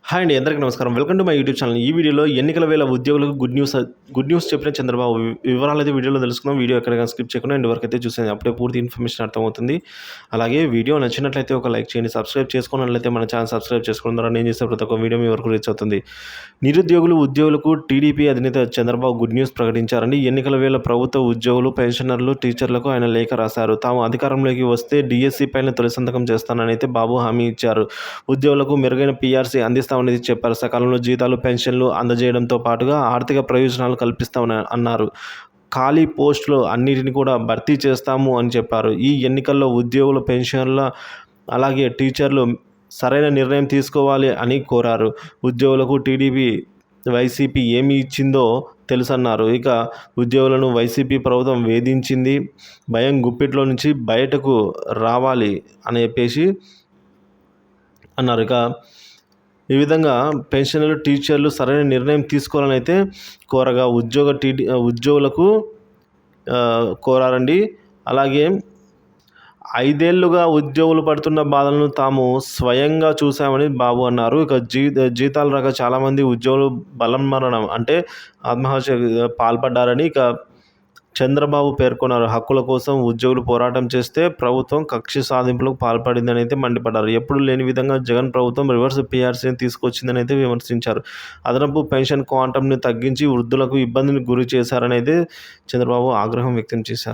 Hi అండి. అందరికీ నమస్కారం. Welcome to my YouTube channel. ఈ వీడియోలో ఎన్నికల వేళ ఉద్యోగులకు గుడ్ న్యూస్ చెప్పిన చంద్రబాబు వివరాలైతే వీడియోలో తెలుసుకుందాం. వీడియో ఎక్కడికైనా స్కిప్ చేయకుండా ఎండ్ వరకైతే చూసేయండి. అప్పుడే పూర్తి ఇన్ఫర్మేషన్ అర్థమవుతుంది. అలాగే వీడియో నచ్చినట్లయితే ఒక లైక్ చేయండి. సబ్స్క్రైబ్ చేసుకున్నట్లయితే మన ఛానల్ సబ్స్క్రైబ్ చేసుకోవడం ద్వారా నేను చేసే ప్రతి ఒక్క వీడియో మీ వరకు రీచ్ అవుతుంది. ఉద్యోగులకు టీడీపీ అధినేత చంద్రబాబు గుడ్ న్యూస్ ప్రకటించారండి. ఎన్నికల వేళ ప్రభుత్వ ఉద్యోగులు, పెన్షనర్లు, టీచర్లకు ఆయన లేఖ రాశారు. తాము అధికారంలోకి వస్తే డిఎస్సి పైన తొలి సంతకం చేస్తానని అయితే బాబు హామీ ఇచ్చారు. ఉద్యోగులకు మెరుగైన పీఆర్సీ అందిస్తామనేది చెప్పారు. సకాలంలో జీతాలు, పెన్షన్లు అందజేయడంతో పాటుగా ఆర్థిక ప్రయోజనాలు కల్పిస్తామని అన్నారు. ఖాళీ పోస్టులు అన్నిటిని కూడా భర్తీ చేస్తాము అని చెప్పారు. ఈ ఎన్నికల్లో ఉద్యోగులు, పెన్షనర్ల అలాగే టీచర్లు సరైన నిర్ణయం తీసుకోవాలి అని కోరారు. ఉద్యోగులకు టీడీపీ, వైసీపీ ఏమి ఇచ్చిందో తెలుసన్నారు. ఇక ఉద్యోగులను వైసీపీ ప్రభుత్వం వేధించింది, భయం గుప్పిట్లో నుంచి బయటకు రావాలి అని చెప్పేసి అన్నారు. ఇక ఈ విధంగా పెన్షనర్లు, టీచర్లు సరైన నిర్ణయం తీసుకోవాలని అయితే కోరగా ఉద్యోగులకు కోరారండి. అలాగే 5 ఏళ్లుగా ఉద్యోగులు పడుతున్న బాధలను తాము స్వయంగా చూశామని బాబు అన్నారు. ఇక జీతాలు రాక చాలామంది ఉద్యోగులు బలమరణం అంటే ఆత్మహత్య పాల్పడ్డారని ఇక చంద్రబాబు పేర్కొన్నారు. హక్కుల కోసం ఉద్యోగులు పోరాటం చేస్తే ప్రభుత్వం కక్ష సాధింపులకు పాల్పడిందని అయితే మండిపడ్డారు. ఎప్పుడు లేని విధంగా జగన్ ప్రభుత్వం రివర్స్ పీఆర్సీని తీసుకొచ్చిందని అయితే విమర్శించారు. అదనపు పెన్షన్ క్వాంటంని తగ్గించి వృద్ధులకు ఇబ్బందిని గురి చేశారని అయితే చంద్రబాబు ఆగ్రహం వ్యక్తం చేశారు.